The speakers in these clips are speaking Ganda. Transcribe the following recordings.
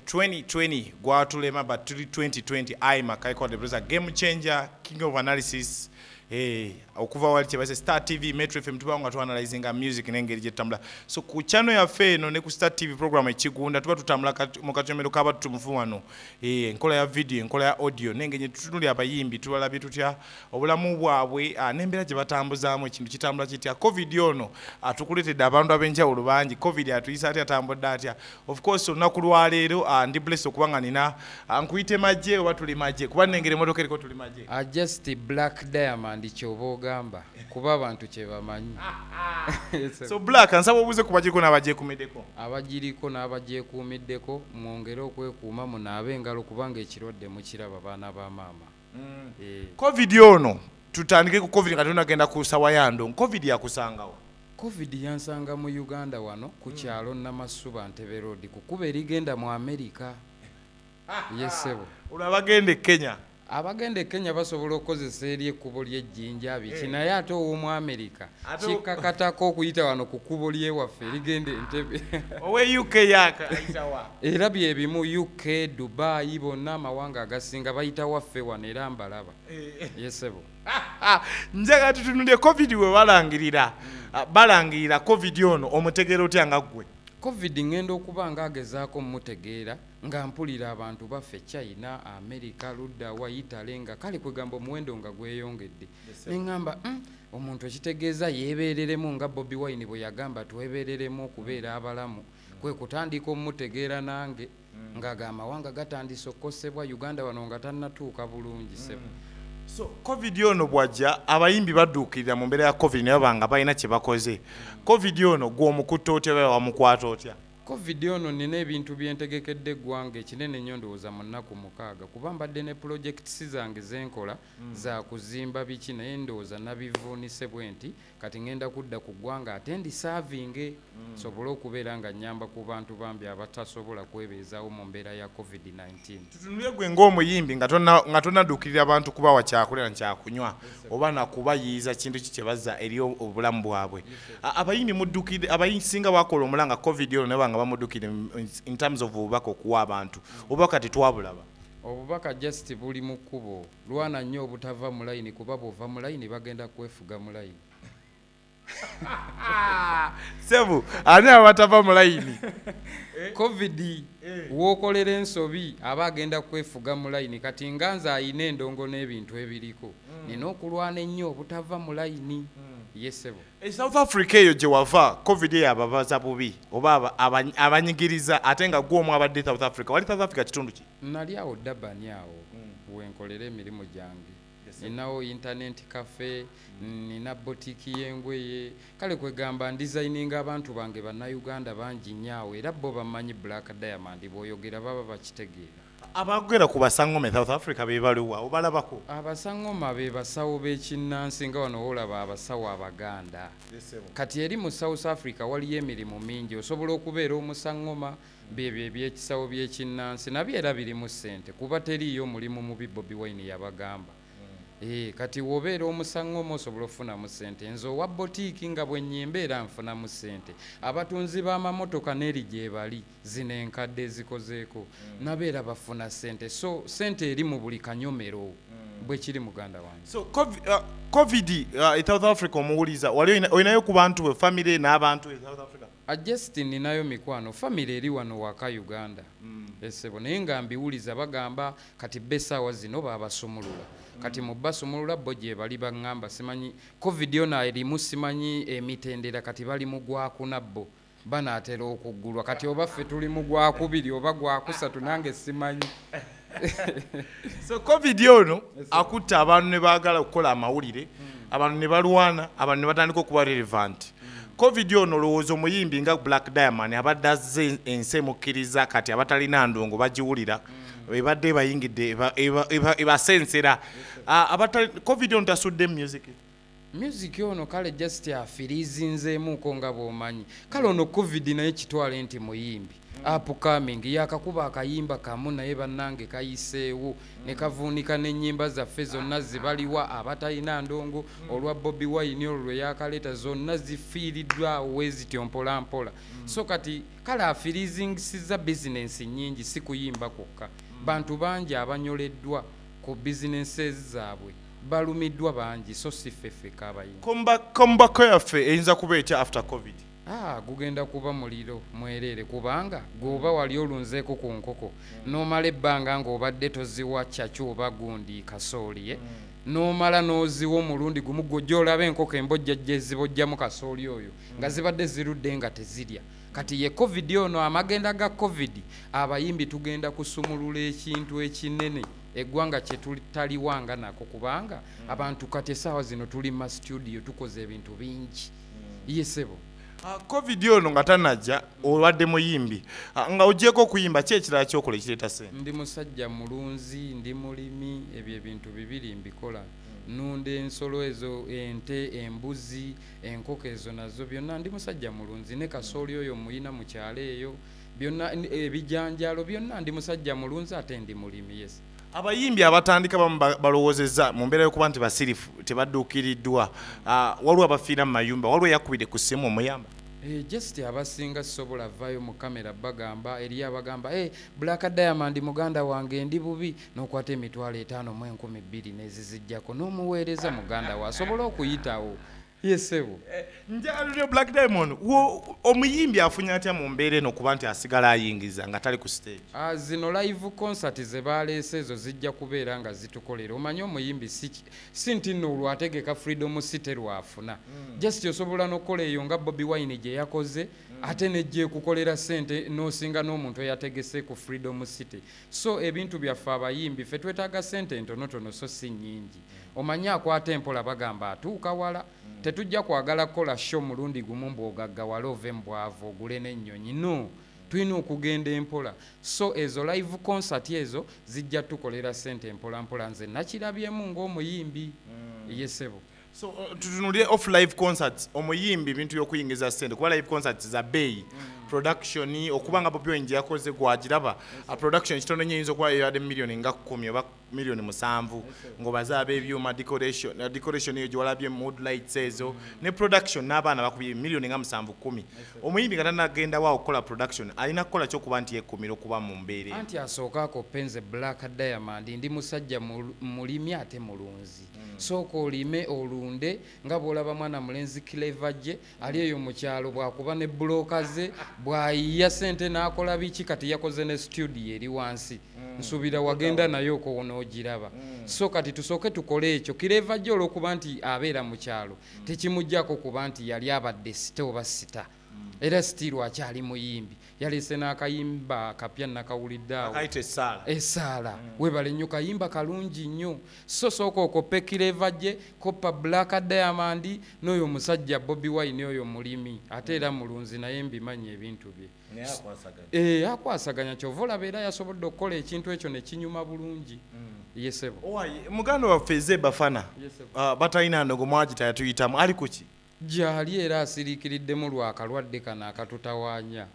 2020 gwatulema but 2020 I Makai called the brother game changer king of analysis okuva wali chebase Star TV Metro FM tuba nga tuanalyzinga music nengeri jetambula so ku channel ya feno ne ku Star TV program ekigunda tuba tutambula mu kachomero kaba tutumufuwano enkola ya video enkola ya audio nengenye tutunuli abayimbi tubalabye tutya obulamu bwabwe nembera je batambuzamu ekintu kitambula kitya covid yono atukuletedde abantu abenjawulo bangi covid atuyisa atya tambudde atya of course olunaku lwaleero ndi bless okubanga nina nkuyite majje oba tuli majje kuba nengere motoka eriko tuli majje just Black Diamond kyobogamba kuba abantu kye bamanyi so Black ansaba obuze kubajiko n'abajje kumideko abajiriko n'abagyekuumiddeko mwongere okwekuuma munaabe engalo kubanga ekirwadde mukiraba baana ba maama covid yono tutandike ku covid katuna genda ku sawayando covid yakusangawo covid yansanga mu Uganda wano ku kyalo Namasuba Ntebe Road kukuba erigenda mu America yesebo ulabagende Kenya abagende Kenya basobola okozesa eri ekkubo ly'ejjinja biki naye ate ow'omu America kikakatako okuyita wano ku kkubo lyewaffe erigende Entebbe owe UK yaka ayitawa era byebimu UK Dubai bonna amawanga agasinga bayita waffe wano era mbalaba yesebo njaga tutunulye covid we balangirira covid ono omutegero otya nga ggwe covid ngenda okuba nga agezaako mutegeera nga mpulira abantu baffe China America ludda wa Italy nga kale kwegamba omuwendo nga gweyongedde neŋŋamba omuntu ekitegeeza yeebeereremu nga Bobi Wine bwe yagamba twebeereremu okubeera abalamu kwe kutandika omutegeera nange nga amawanga gatandise okukosebwa Uganda wano nga tannatuuka bulungi sebo so covid ono bwajja abayimbi badduukirira mu mbeera ya covid naye banga balina kye bakoze covid ono gw'omukutta otya oba wamukwata otya covid ono nina ebintu byentegekedde eggwanga ekinene nnyo ndowooza mu nnaku 6 kuba mbadde ne projects zange zenkola za kuzimba biki naye ndowooza nabivuunise bwe nti kati ngenda kudda ku ggwanga ate ndi saavinge sobole okubeera nga nnyamba ku bantu bambi abatasobola kwebeezaawo mu mbeera ya covid-19 tutunulye gwe ng'omuyimbi nga tonadduukirira abantu kubawa kyakulya nkyakunywa oba nakubayiiza kintu ki kye bazza eri obulamu bwabwe abayimbi muddukirire abayisinga bakola omulanga covid ono ne banga bamuddukire in terms of obubaka okuwa abantu obubaka tetwabulaba obubaka just buli mu kkubo lwana nnyo obutava mu layini kuba bw'ova mu layini bagenda kwefuga mu layini sebu ani abatava mu layini covid wookolera ensobi aba agenda kwefuga mu layini kati nga nze ayina endongo n'ebintu ebiriko nina okulwana ennyo obutava mu layini yesebo South Africa eyo gye wava covid yababaza bubi oba abanyigiriza ate nga gw'omu abadde South Africa wali South Africa kitundu ki nali awo Durban awo wenkolera emirimu gyange ninawo internet cafe nina botiki y'engweye kale kwegamba designinga abantu bange bannayuganda bangi nnyo era bo bamanyi Black Diamond bw'oyogera baba bakitegeera abagera ku basangoma South Africa be baliwa obalabako abasangoma be basawo b'ekinnansi nga wano olaba abasawo abaganda kati eri mu South Africa waliyo emirimu mingi osobola okubeera omusangoma bebyo ebyekisawo by'ekinnansi nabyo era birimu ssente kuba teriyo mulimu mubi Bobi Wine yabagamba kati wobeera omusangoma osobola okufunamu ssente nze owa botiiki nga bwe nnyembeera nfunamu ssente abatunzi b'amamotoka n'eri gye bali zino enkadde ezikozeeko nabeera bafuna ssente so ssente eri mu buli kanyomero bwe kiri muganda wange so covid South Africa omuwuliza wali olinayo ku bantu bwe famire n'abantu e South Africa just ninayo mikwano famire eri wano waka Uganda esebo naye nga mbiwuliza bagamba kati besaawa zino babasumulula kati mu basumulula bo gye bali baŋŋamba simanyi covid yona erimu simanyi emitendera kati bali mu gwakuna bo banaatera okuggulwa kati oba ffe tuli mu gwakubiri oba gwakusatu nange simanyi so covid ono akutta abantu ne baagala okukola amawulire abantu ne balwana abantu ne batandika okuba relevant covid ono lowooza omuyimbi nga Black Diamond abadde azze ensi emukkiriza kati abatalina ndongo bagiwulira ebadde bayingidde ebasensera covid ono tasudde music ono kale just afirizinzeemuko nga bw'omanyi kale ono covid naye kitwale nti muyimbi upcoming yakakuba akayimba kamu naye bannange kayiseewo ne kavuunika n'ennyimba zaffe zonna zibaliwa abatalina ndongo olwa Bobi Wine olwo yakaleeta zonna zifiiriddwa wezityo mpola mpola so kati kale afiriizingisiza bizinensi nnyingi si kuyimba kwokka bantu bangi abanyoleddwa ku bizinensi zaabwe balumiddwa bangi so si ffeffe kaabayimba kombako yaffe eyinza kuba etya after covid gugenda kuba muliro mwerere kubanga gwoba wali olunzeeko ku nkoko n'omala ebbanga ng'obadde toziwa kyakyo oba gundi kasooli n'omala n'oziwa omulundi gumu gw'ojja olaba enkoko embojja gye zibojjamu kasooli oyo nga zibadde zirudde nga tezirya kati ye covid ono amagenda ga covid abayimbi tugenda kusumulula ekintu ekinene eggwanga kye tutaliwanga nako kubanga abantu kati essaawa zino tuli mu studio tukoze ebintu bingi yesebo covid ono nga tanajja obadde muyimbi nga ogyeko okuyimba ki ekirala kyokola ekireeta sente ndi musajja mulunzi ndi mulimi ebyo ebintu bibiri mbikola nunda ensolo ezo ente embuzi enkoko ezo nazo byonna ndi musajja mulunzi ne kasooli oyo muyina mu kyalo eyo byonna ebijanjalo byonna ndi musajja mulunzi ate ndi mulimi yes abayimbi abatandika balowoozezza mu mbeera y'okuba nti basirifu tebadduukiriddwa waliwo abafiira mu mayumba waliwo yakubire ku ssimu omuyamba just abasinga sobola vayo mu kamera bagamba eri abagamba Black Diamond muganda wange ndi bubi n'okwata emitwalo 5,200 nezizijjako n'omuweereza muganda wa asobola okuyitawo yesebo njalo Black Diamond omuyimbi afunya atya mu mbeera eno kuba nti asigala ayingiza nga tali ku stage zino live concert ze baleese ezo zijja kubeera nga zitukolera omanyi omuyimbi si nti nno olwategeka Freedom City lwafuna just osobola n'okukola eyo nga Bobi Wine gye yakoze ate nejje kukolera sente n'osinga n'omuntu eyategese ku Freedom City so ebintu byaffe abayimbi ffe twetaaga sente ntonotono so si nnyingi omanyi akwata empola bagamba atuuka wala tetujja kwagala kukola show mulundi gumu mbwogaggawala ove mbwavu ogule n'ennyonyi no tulina okugenda empola so ezo live concert ezo zijja tukolera sente empola mpola nze nakirabyemu ng'omuyimbi yesebo so tutunulire off live concerts omuyimbi bintu by'okuyingiza sente kuba live concerts za bay production okubanga Bobi Wine yakoze gwagiraba production kitono nnyo yinza okuba yadde million nga 10 oba million 7 ngobazaaba ebyuma decoration eyo gyewalabye mood lights ezo ne production n'abaana bakubye million nga 7-10 omuyimbi nga tanagenda wa okukola production alina kukola kyokuba nti yekumira okuba mu mbeere anti asookaako penze Black Diamond ndi musajja mulimi ate mulunzi sooka olime olunde nga bw'olaba mwana mulenzi Clever gye ali eyo mu kyalo bwakuba ne buloka ze bwayiya sente n'akola biki kati yakoze ne studio eri wansi nsuubira wagenda nayo ko n'ogiraba so kati tusooke tukole ekyo Clever gye olw'okuba nti abeera mu kyalo tekimuggyako kuba nti yali abadde site oba sita era sitiru akyali muyimbi yaleese n'akayimba kapya nakawuliddeawo akayita essaala webale nnyo kayimba kalungi nnyo so sooka okoppe Clever gye koppa Black Diamond n'oyo omusajja Bobi Wine oyo mulimi ate era mulunzi naye mbimanyi ebintu bye akwasaganya kyova olaba era yasobodde okukola ekintu ekyo ne kinyuma bulungi yesebo muganda waffe Zee Bafana batalina ndogo mwagita yatuyitamu ali kuki gyali era asiriikiriddemu lwakalwadde kano akatutawaanya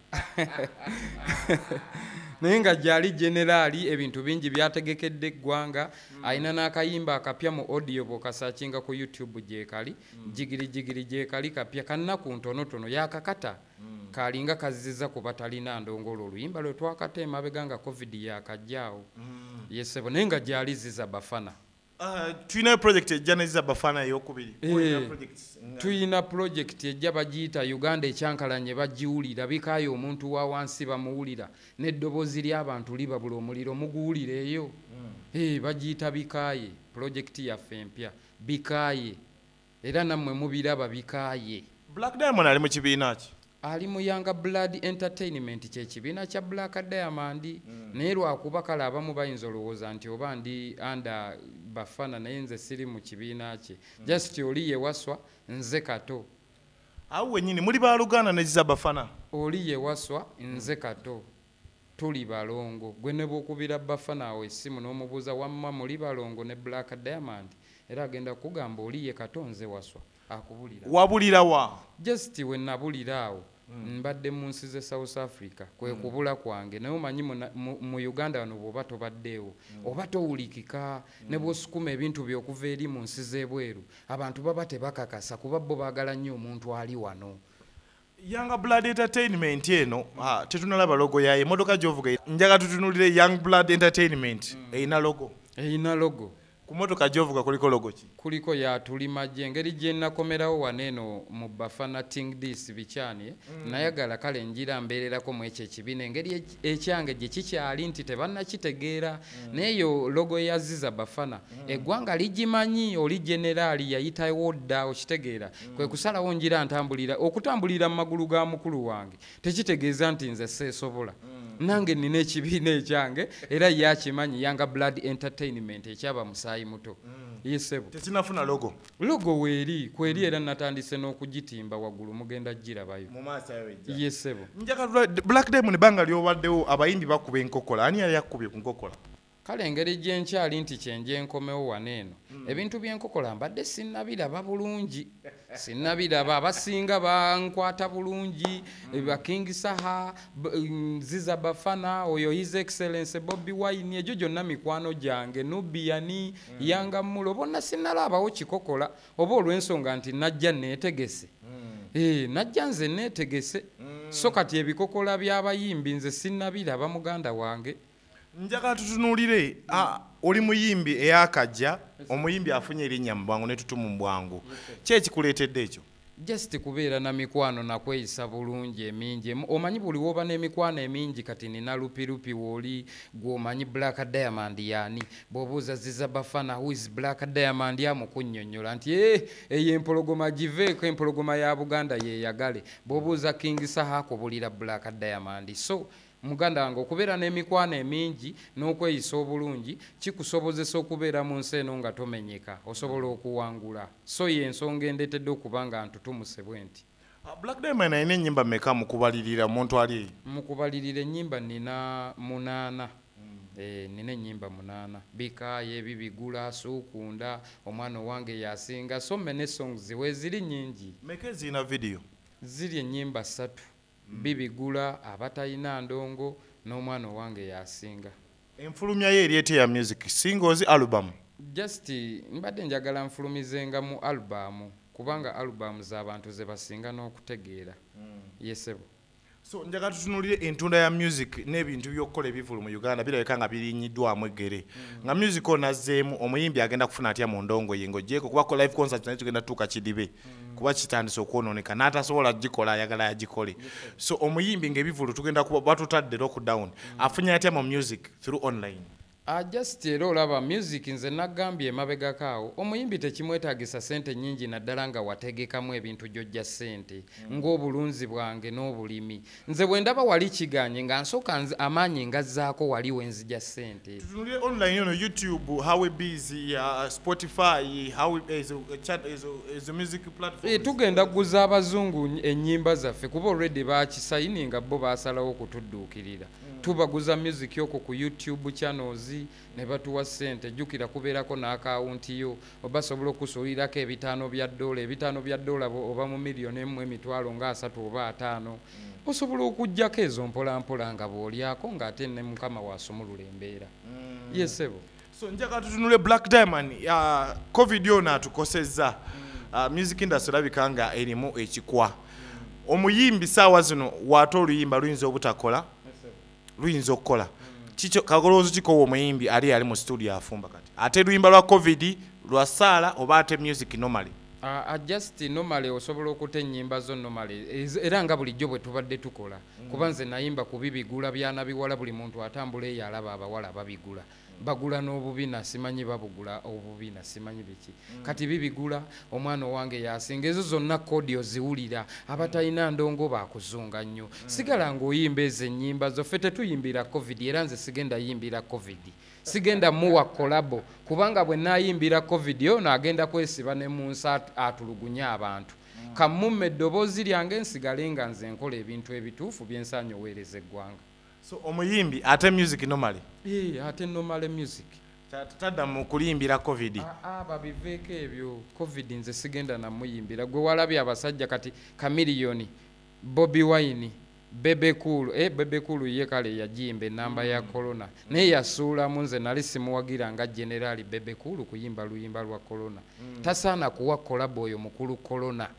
naye nga gyali generaali ebintu bingi byategekedde eggwanga alina n'akayimba akapya mu audio bw'okasakinga ku YouTube gyekali jigiri gyekali kapya kannaku ntonotono yakakata kalinga kaziza kuba talina ndongolo oluyimba lwe twakata emabega nga covid yakajjaawo yesebo naye nga gyali ziza Bafana tuyina project ejja neziza Bafana eyokubiri tuyina project ejja bagiyita Uganda ekyankalanye bagiwulira bikaayo omuntu wa wansi bamuwulira n'eddoboozi ly'abantu libabula omuliro muguwulira eyo bagiyita bikaaye project yaffe empya bikaaye era nammwe mubiraba bikaaye Black Diamond ali mu kibiina ki ali mu Young Blood Entertainment kyekibiina kya Black Diamond naye lwakuba kale abamu bayinza olowooza nti oba ndi under Bafana naye nze siri mu kibiina kye just oli yewaswa nze kato awo wennyini muli baluganda neziza Bafana oli yewaswa nze kato tuli balongo gwe ne bw'okubira Bafana awo essimu n'omubuuza wamma muli balongo ne Black Diamond era agenda kugamba oli ye kato nze waswa akubulira wabulira wa just we nabulira awo mbadde mu nsi ze South Africa kwe kubula kwange naye omanyi mu Uganda wano bw'oba tobaddeewo oba towulikika ne bw'osukuma ebintu by'okuva eri mu nsi z'ebweru abantu baba tebakakasa kuba bo baagala nnyo omuntu ali wano. Young Blood Entertainment eno tetunalaba logo yayo emmotoka gy'ovuga njaga tutunulire Young Blood Entertainment eyina logo ku mmotoka gy'ovuga kuliko logo ki? Kuliko ya tulimajje engeri gye nakomerawo waneeno mu Bafana Ting This bikyani nayagala kale njira mbeererako mu ekyo ekibiina engeri ekyange gye kikyali nti tebannakitegeera n'eyo logo yaziza Bafana eggwanga ligimanyi oli generaali yayitawo dda okitegeera kwe kusalawo njira okutambulira mu magulu ga mukulu wange tekitegeeza nti nze seesobola nange nina ekibiina ekyange era yakimanyi Young Blood Entertainment ekyaba musaayi muto yesebo tekinafuna logo weeri kweri era natandise n'okugitimba waggulu mugenda girabayo mu maaso yawe yesebo njaka Black Diamond banga lyobaddewo abayimbi bakuba enkokola ani yali yakubye ku nkokola? Kale engeri gye nkyali nti kyenje nkomewo waneeno ebintu by'enkokola mbadde sinnabiraba bulungi sinnabiraba abasinga bankwata bulungi ba King Saha Ziza Bafana oyo His Excellence Bobby Wine egyo gyonna mikwano gyange Nubiani Yanga Mulo bonna sinnalabawo kikokola oba olw'ensonga nti najja neetegese najja nze neetegese so kati ebikokola by'abayimbi nze sinnabiraba muganda wange. Njagala tutunulire oli muyimbi eyakajja omuyimbi afunye erinnya mu bwangu ne tutumu mu bwangu ki ekikuleetedde ekyo? Just kubeera na mikwano nakweyisa bulungi emingi omanyi buli woba n'emikwano emingi kati nina lupirupi wooli gw'omanyi Black Diamond yaani bw'obuuza Ziza Bafana who is Black Diamond amukunnyonnyola nti eyo empologoma giveeko empologoma ya Buganda yeeyagale bw'obuuza King Saha akubulira Black Diamond so muganda wange okubeera n'emikwano emingi n'okweyisa obulungi kikusobozesa okubeera mu nsi eno nga tomenyeka osobola okuwangula so y'ensonga endeetedde okuba nga ntutumuse bwe nti. Black Diamond alina ennyimba mmeka mukubalirira omuntu ali eyo? Mukubalirira ennyimba nina 8 nina ennyimba 8 bikaaye bibigula suukunda omwana owange yasinga so many songs weeziri nnyingi. Meka ezirina video? Ziri ennyimba 3 bibigula abatayina ndongo n'omwana owange yasinga. Enfulumya ye eryete ya music singles album? Just mbadde njagala nfulumizenga mu album kubanga album z'abantu ze basinga n'okutegeera yesebo. So njagala tutunulire entunda ya music n'ebintu by'okukola ebivulu mu Uganda birabika nga birinyiddwamu eggere nga music onazzeemu omuyimbi agenda kufuna atya mu ndongo ye ng'ogyeko kuba ko live concert naye tugenda tuuka kidibe kuba kitandise okwonooneka n'atasobola gikola ayagala yagikole so omuyimbi ng'ebivulu tugenda kuba batutadde lockdown afunye atya mu music through online? Just era olaba music nze nagambye emabegako awo omuyimbi tekimwetaagisa ssente nnyingi naddala nga wategekamu ebintu gy'ojja ssente ng'obulunzi bwange n'obulimi nze bwe ndaba wali kiganye nga nsooka amaanyi ngazzaako wali we nzija ssente. Tutunulire online ono YouTube how busy Spotify how is a music platform tugenda kuguza abazungu ennyimba zaffe kuba already baakisayininga bo baasalawo okutudduukirira tubaguza music yoko ku YouTube channels ne batuwa ssente jjukira kubeerako n'akawunti yo obasobola okusuulirako $5 bya dola oba mu miliyoni emu emitwalo nga 3 oba 5 osobola okujjako ezo mpolampola nga bw'olyako ng'ate ne mukama waasumulula embeera yesebo. So njagala tutunule Black Diamond covid yona atukosezza music industry labika nga erimu ekikwa omuyimbi saawa zino waate oluyimba luyinza obutakola luyinza okukola kagoloozo kikowa omuyimbi ali mu studio afumba kati ate luyimba lwa covid lwa saala oba ate music normally? Just normally osobola okuta ennyimba zo normally era nga bulijjo bwe tubadde tukola kuba nze nayimba ku bibigula byana biwala buli muntu atambula eyo alaba abawala babigula bagula n'obubina simanyi babugula obubina simanyi biki kati bibigula omwana owange yasinga ezo zonna kodi oziwulira abatalina ndongo bakuzunga nnyo sigala ng'oyimba ezo ennyimba zoffe tetuyimbira covid era nze sigenda yimbira covid sigenda muwa kolabo kubanga bwe nayimbira covid ono agenda kwesiba ne mu nsi atulugunya abantu kamumme eddoboozi lyange nsigale nga nze nkola ebintu ebituufu byensaanye oweereza eggwanga. So omuyimbi ate music normally? Ate normally music. Tadda mu kulimbira covid? Babiveeko ebyo covid nze sigenda na muyimbira gwe walabye abasajja kati kamiliyoni Bobby Wine, Bebe Cool, Bebe Cool ye kale yajimba enamba ya Corona. Naye yasuula munze nali simuwagira nga General Bebe Cool kuyimba luyimba lwa Corona. Tasaana kuwa collab oyo mukulu Corona.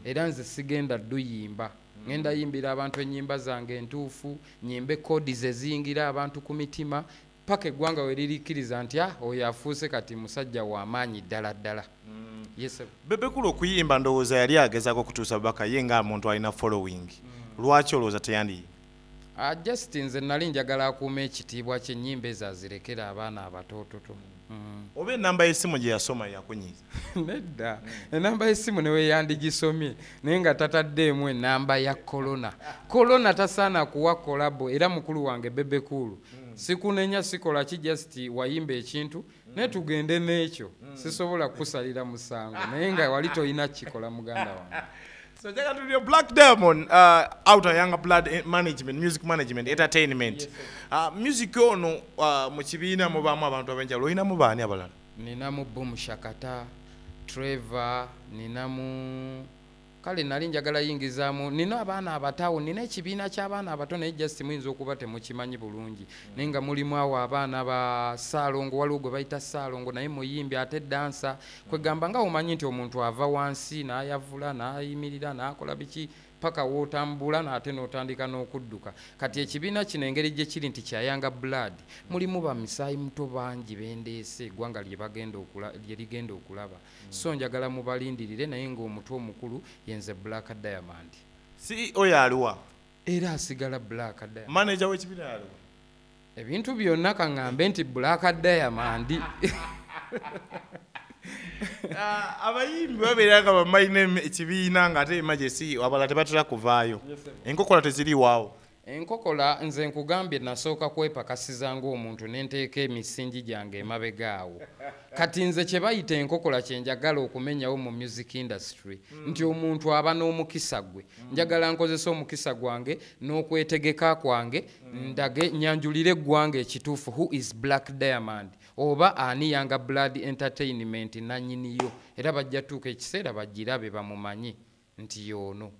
Era nze sigenda duyimba. Ngenda yimbira abantu ennyimba zange entuufu, nyimbe kodi ze zingira abantu ku mitima. Paka eggwanga we lirikiriza nti oyo afuuse kati musajja w'amaanyi ddala ddala. Yes, Bebe Cool okuyimba ndowooza yali agezaako kutuusa bubaka ye nga muntu alina following. Lwaki olowooza teyandi? Just nze nali njagala akuuma ekitiibwa ky'ennyimba ezo azirekera abaana abatoototo. Oba enamba y'essimu gye yasoma yakunyiiza? Nedda, enamba y'essimu newe yandigisomye naye nga tataddeemu enamba ya Corona. Corona tasaana kuwa kolabo era mukulu wange Bebe Cool. Sikunenya sikola ki just wayimba ekintu naye tugende n'ekyo. Sisobola kukusalira musango naye nga wali toyina kikola muganda wange. So jaga to Black Diamond out of Young Blood management, music management, entertainment. Music ono mu kibiina mubaamu abantu abenjawulo olinamu baani abalala? Ninamu Boom Shakata, Trevor, ninamu kale nali njagala yingizaamu nina abaana abatawo nina ekibiina ky'abaana abato naye just muyinza okuba temukimanyi bulungi naye nga mulimu awo abaana ba Saalongo waliwo gwe bayita Saalongo naye muyimbi ate dansa kwegamba nga omanyi nti omuntu ava wansi n'ayavula n'ayimirira n'akola biki paka wootambula n'ate n'otandika n'okudduka kati ekibiina kino engeri gye kiri nti kya Young Blood mulimu bamisaayi muto bangi bendeese eggwanga lye ligenda okulaba so njagala mubalindirire naye ng'omutwe omukulu yenze Black Diamond. CEO yaluwa? Era asigala Black Diamond. Manager w'ekibiina yaluwa? Ebintu byonna kaŋŋambe nti Black Diamond. Abayimbi babeera nga bamalina ekibiina ng'ate emergency abalala tebatera kuvaayo. Enkokola teziriiwaawo. Enkokola nze nkugambye nasooka kwepakasiza ng'omuntu n'enteeka emisingi gyange emabega awo. Kati nze kye bayita enkokola kye njagala okumenyawo mu music industry nti omuntu aba n'omukisa gwe. Njagala nkozesa omukisa gwange n'okwetegeka kwange ndage nyanjulire eggwanga ekituufu who is Black Diamond oba ani Young Blood Entertainment nannyiniyo era bajja tuuka ekiseera bagirabe bamumanyi nti yono.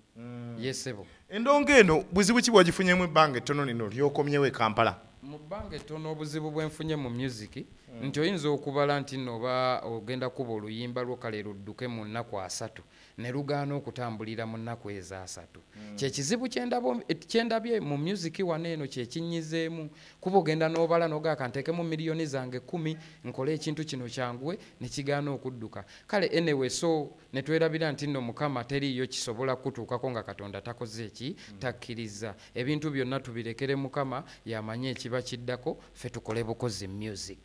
Yesebo. Endongo eno buzibu ki bwagifunyemu ebbanga ettono lino ly'okomyewo e Kampala? Mu bbanga ettono obuzibu bwenfunye mu music nti oyinza okubala nti nno oba ogenda kuba oluyimba lwo kale ludduke mu nnaku 3 ne lugaana okutambulira mu nnaku ezo 3. Kyekizibu kyendabye mu music wano eno kyekinyizeemu kuba ogenda n'obala n'ogaaka nteekemu miliyoni zange 10 nkole ekintu kino kyanguwe ne kigaana okudduka kale anyway so ne twerabira nti nno Mukama teriiyo kisobola kutuukako nga Katonda takoze eki takkiriza ebintu byonna tubirekere Mukama yamanye ekiba kiddako ffe tukole bukozi music.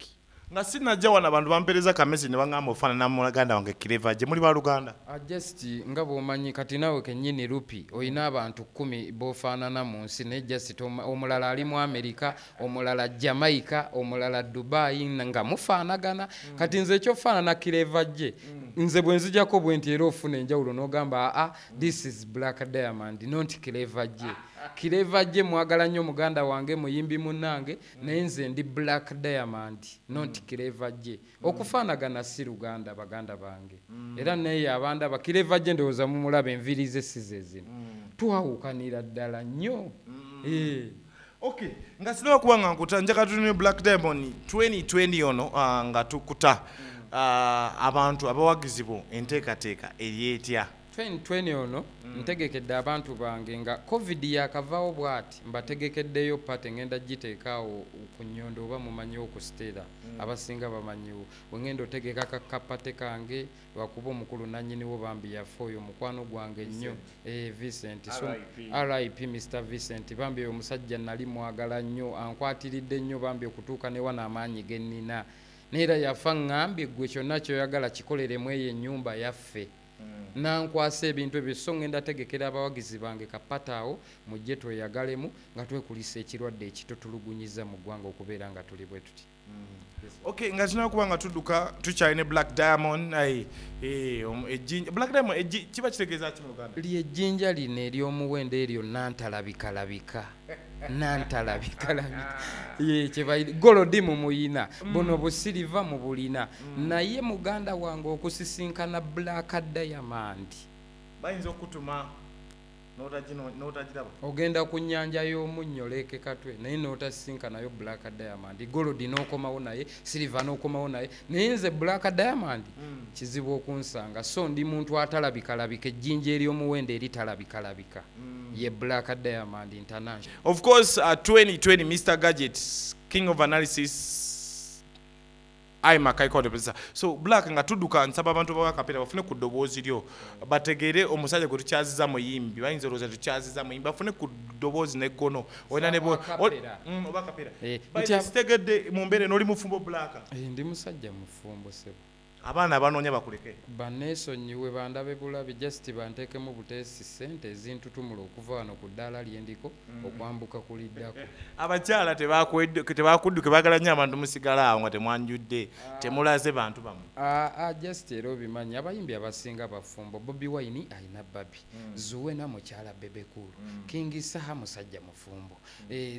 Nga sinajja wano abantu bampereza kamezi ne baŋŋamba ofaanana muganda wange Clever gye muli ba Luganda? Just nga bw'omanyi kati naawe kennyini Rupi olina abantu 10 b'ofaanana mu nsi naye just omulala ali mu Amerika omulala Jamaica omulala Dubai nga mufaanagana kati nze ekyofaanana Clever gye nze bwe nzijjako bwe nti era ofuna enjawulo n'ogamba this is Black Diamond not Clever gye. Clever gye mwagala nnyo muganda wange muyimbi munnange naye nze ndi Black Diamond not Clever gye okufaanagana si Luganda baganda bange era naye abanda ba Clever gye ndowooza mumulaba enviri ze si ze zino twawukanira ddala nnyo. Okay, nga sinaba kuba nga nkuta njagala tulina Black Diamond 2020 ono nga tukuta abantu abawagizi bo enteekateeka eryetya 2020 ono ntegekedde abantu bange nga covid yakavaawo bwati mbategekeddeyo pate ngenda giteekaawo ku nnyondo oba mumanyiwo ku siteera abasinga bamanyiwo bwengenda otegeka kakapate kange lwakuba omukulu nannyiniwo bambi yafe oyo mukwano gwange nnyo Vincent so RIP Mr. Vincent bambi oyo omusajja nali mwagala nnyo ankwatiridde nnyo bambi okutuuka ne wana amaanyi ge nnina neera yafa ngambye gwe kyonna kyoyagala kikoleremu eyo ennyumba yaffe nankwasa ebintu ebyo so ngenda tegekera abawagizi bange kapataawo mujje tweyagalemu nga twekulisa ekirwadde ekitutulugunyiza mu ggwanga okubeera nga tuli bwe tuti. Okay, nga tunakuba nga tudduka tukyalina Black Diamond Black Diamond kiba kitegeeza ki mu Luganda? Lyejjinja lino ery'omuwendo eryo nantalabikalabika nantalabikalabika kyebayiri golodi mu muyina buno busiriva mu bulina naye muganda wange okusisinkana Black Diamond bayinza okutuma ogenda ku nnyanja y'omunnyo Lake Katwe naye n'otasinka nayo Black Diamond Gold n'okomawo naye Silver n'okomawo naye naye nze Black Diamond kizibu okunsanga so ndi muntu atalabikalabika ejjinja ery'omuwendo eritalabika ye Black Diamond International. Of course 2020 Mr. Gadget King of Analysis Makai Code Producer. So Black nga tudduka nsaba abantu bakapera bafune ku ddoboozi lyo bategere omusajja gwe tukyaziza muyimbi bayinza olowooza tukyaziza muyimbi bafune ku ddoboozi n'eggono olina ne oba kapera sitegedde mu mbeera n'oli mufumbo Black ndi musajja mufumbo sebo abaana abanoonya bakuleke baneesonyiwe bandabe bulabi just banteekemu buteesi ssente ezintutumula okuva wano ku ddaala lyendiko okwambuka kuliddako abakyala tebakudduke baagala nnyo abantu musigala awo nga temwanjudde temulaze bantu bamu just era obimanyi abayimbi abasinga bafumbo Bobi Wine alina babi Zuwena mukyala Bebekulu King Saha musajja mufumbo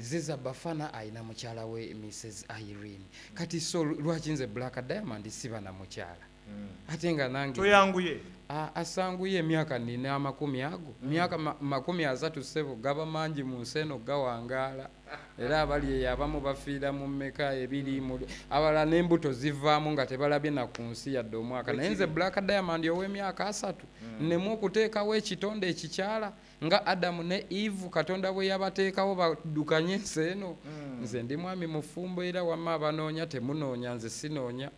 Ziza Bafana alina mukyala we Mrs. Irene kati so lwaki nze Black Diamond sibana mukyala ate nga nange toyanguye asanguye emyaka nina amakumi ago myaka 37 gaba mangi mu nsi eno gawangaala era abali abamu bafiira mu mmeka ebiri abala n'embuto zivaamu nga tebalabye na ku nsi yadde omwaka naye nze Black Diamond ow'emyaka 3 nnemu okuteekawo ekitonde ekikyala nga Adamu ne Eve Katonda bwe yabateekawo baddukanye ensi eno nze ndi mwami mufumbo era wamma abanoonya temunoonya nze sinoonya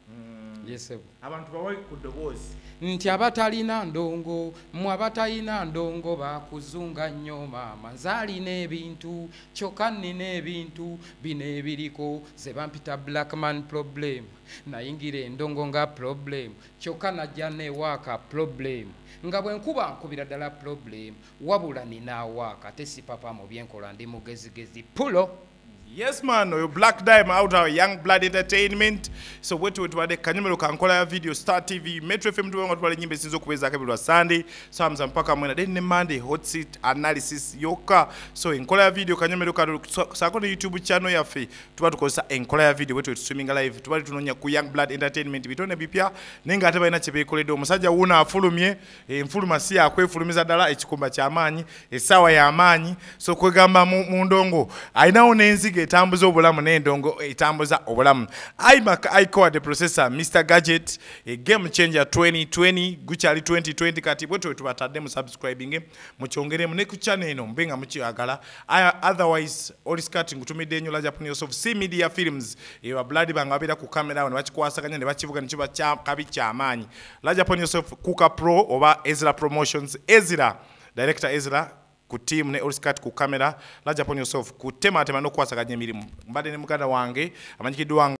yesebo abantu bawe ku ddoboozi nti abatalina ndongo mwe abatalina ndongo bakuzunga nnyo maama nzaalina ebintu kyokka nnina ebintu bino ebiriko ze bampita Black Man Problem nayingira endongo nga problem kyokka najja neewaaka problem nga bwe nkuba nkubira ddala problem wabula ninaawaaka tesipapa mu byenkola ndi mugezigezi pulo. Yes man, your Black Diamond out of Young Blood Entertainment. So wetu wade kanyumelo kankola ya video Star TV Metro FM tuwe ngotwale nyimbe sinzo kuweza kabili Sunday Samza mpaka mwena then Monday hot seat analysis yoka. So enkola ya video kanyumelo kadu sakona YouTube channel ya fe tuwa tukosa enkola ya video wetu streaming live tuwa tunonya ku Young Blood Entertainment bitone bipya nenga ateba ina chebe koledo musajja una afulumye mfuluma si akwe fulumiza dala ekikumba cha amanyi esawa ya amanyi so kwegamba mu ndongo aina onenzige etambuza obulamu n'endongo etambuza obulamu iCode processor Mr. Gadget game changer 2020 guchali 2020 kati bwetu tubatadde mu subscribing mukyongeremu ne ku channel eno mbenga mukyagala otherwise oliscutting gutumide nnyo la Japanese of C Media Films ewa blood bangabira ku camera ne bakikwasaganya ne bakivuga ne kiba kya kabi kya amanyi la Japanese of Kuka Pro oba Ezra Promotions Ezra director Ezra ku team ne Oriscat ku camera la Japan yourself ku tema no kwasaganya emirimu mbade ne muganda wange amanyikidwa